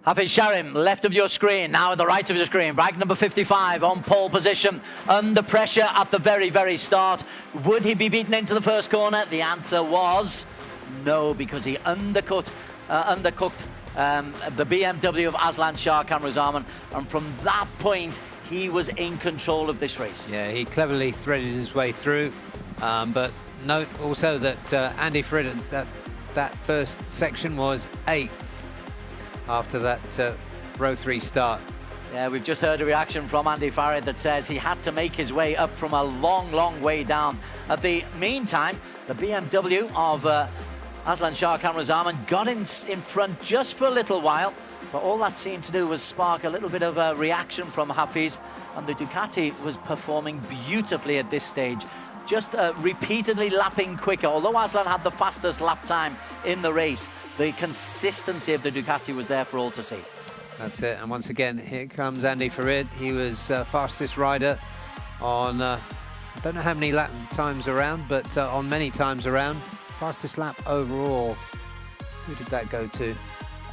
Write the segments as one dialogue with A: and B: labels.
A: Hafiz Sharim, left of your screen, now at the right of your screen. Bag number 55 on pole position, under pressure at the very, very start. Would he be beaten into the first corner? The answer was no, because he undercooked the BMW of Aslan Shah Kamruzaman, and from that point he was in control of this race.
B: Yeah, he cleverly threaded his way through, but note also that Andy Farid, that first section was 8th after that row 3 start.
A: Yeah, we've just heard a reaction from Andy Farid that says he had to make his way up from a long, long way down. At the meantime, the BMW of Aslan Shah Kamruzaman got in front just for a little while, but all that seemed to do was spark a little bit of a reaction from Hafiz, and the Ducati was performing beautifully at this stage, just repeatedly lapping quicker. Although Aslan had the fastest lap time in the race, the consistency of the Ducati was there for all to see.
B: That's it, and once again, here comes Andy Farid. He was fastest rider on, I don't know how many lap times around, but on many times around. Fastest lap overall. Who did that go to?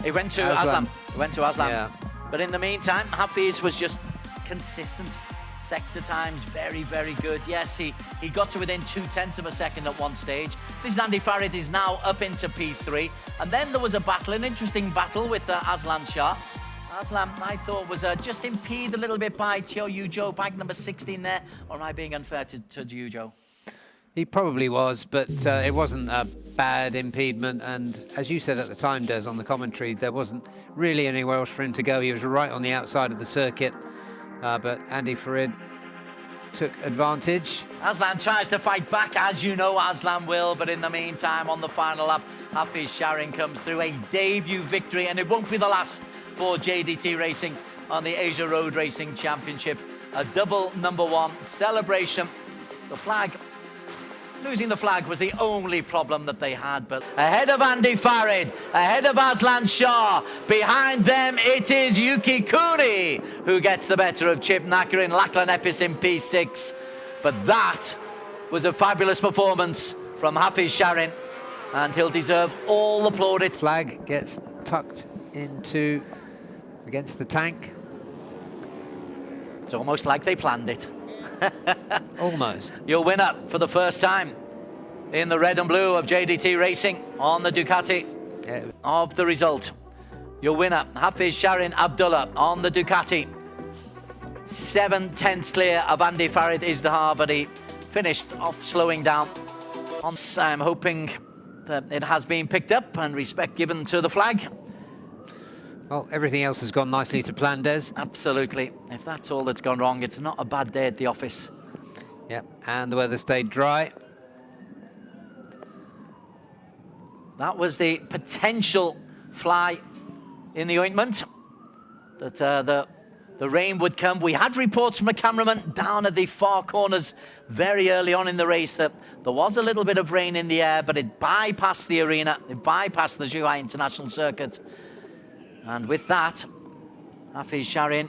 A: It went to Aslan. It went to Aslan.
B: Yeah.
A: But in the meantime, Hafiz was just consistent. Sector times very, very good. Yes, he got to within 0.2 of a second at one stage. This is Andy Farid is now up into P3. And then there was a battle, an interesting battle with Aslan Shah. Aslan, I thought, was just impeded a little bit by Teo Yujo, bag number 16 there. Or am I being unfair to Yujo?
B: He probably was, but it wasn't a bad impediment. And as you said at the time, Des, on the commentary, there wasn't really anywhere else for him to go. He was right on the outside of the circuit. But Andy Farid took advantage.
A: Aslan tries to fight back, as you know Aslan will, but in the meantime, on the final lap, Hafiz Sharim comes through, a debut victory, and it won't be the last for JDT Racing on the Asia Road Racing Championship. A double #1 celebration. The flag, losing the flag was the only problem that they had, but ahead of Andy Farid, ahead of Aslan Shah, behind them it is Yuki Kuri who gets the better of Chip Nacker in Lachlan Epis in P6. But that was a fabulous performance from Hafiz Sharim, and he'll deserve all the plaudits.
B: Flag gets tucked into against the tank.
A: It's almost like they planned it.
B: Almost.
A: Your winner for the first time in the red and blue of JDT Racing on the Ducati of the result. Your winner, Hafiz Sharim Abdullah on the Ducati. 7/10 clear of Andy Farid Izdihar, but he finished off slowing down. I'm hoping that it has been picked up and respect given to the flag.
B: Well, everything else has gone nicely to plan, Des.
A: Absolutely. If that's all that's gone wrong, it's not a bad day at the office.
B: Yep, and the weather stayed dry.
A: That was the potential fly in the ointment, that the rain would come. We had reports from a cameraman down at the far corners very early on in the race that there was a little bit of rain in the air, but it bypassed the arena, it bypassed the Zhuhai International Circuit. And with that, Hafiz Sharim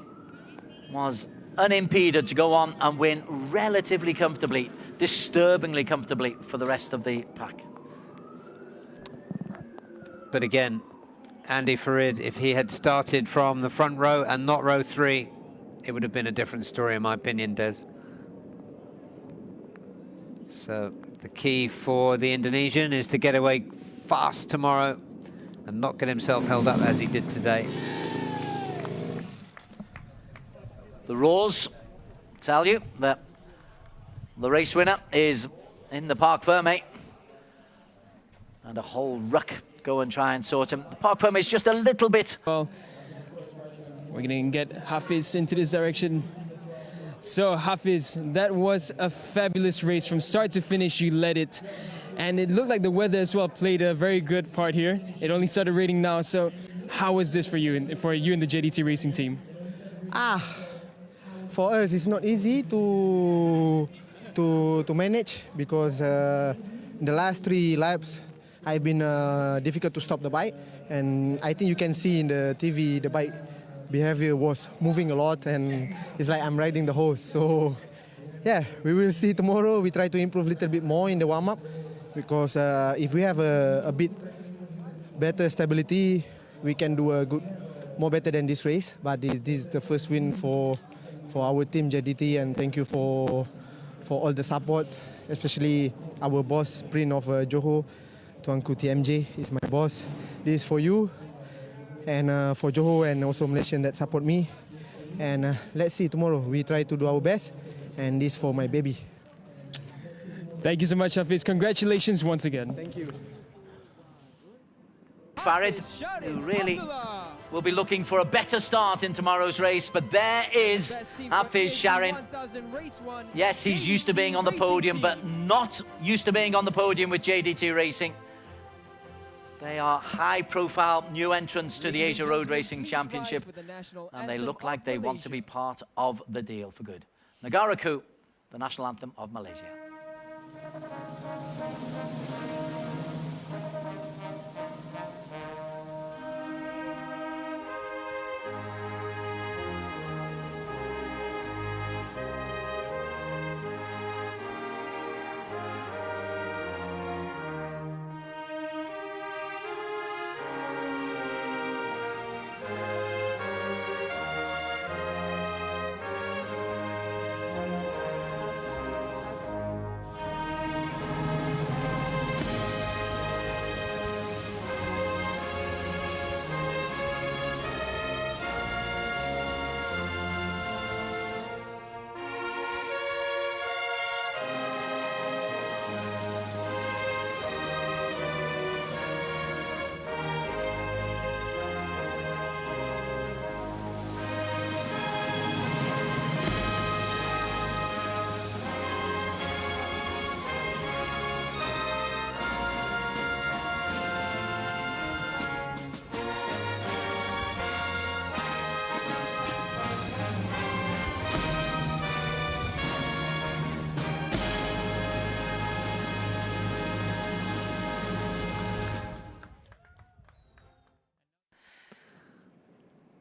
A: was unimpeded to go on and win relatively comfortably, disturbingly comfortably for the rest of the pack.
B: But again, Andy Farid, if he had started from the front row and not row 3, it would have been a different story, in my opinion, Des. So the key for the Indonesian is to get away fast tomorrow and not get himself held up as he did today.
A: The Raws tell you that the race winner is in the Parc Ferme, and a whole ruck go and try and sort him. The Parc Ferme is just a little bit.
C: Well, we're going to get Hafiz into this direction. So Hafiz, that was a fabulous race from start to finish. You led it. And it looked like the weather as well played a very good part here. It only started raining now. So how was this for you and the JDT Racing team?
D: For us, it's not easy to manage, because in the last 3 laps, I've been difficult to stop the bike. And I think you can see in the TV, the bike behavior was moving a lot, and it's like I'm riding the horse. So yeah, we will see tomorrow. We try to improve a little bit more in the warm-up, because if we have a bit better stability, we can do a good more better than this race. But this is the first win for our team JDT, and thank you for all the support, especially our boss, Prince of Johor, Tuanku TMJ is my boss. This is for you, and for Johor and also Malaysian that support me. And let's see tomorrow. We try to do our best, and this for my baby.
C: Thank you so much, Hafiz. Congratulations once again.
D: Thank you.
A: Farid, who really will be looking for a better start in tomorrow's race, but there is Hafiz Sharin. Yes, he's used to being on the podium, but not used to being on the podium with JDT Racing. They are high-profile new entrants to the Asia Road Racing Championship, and they look like they want to be part of the deal for good. Negara Ku, the national anthem of Malaysia.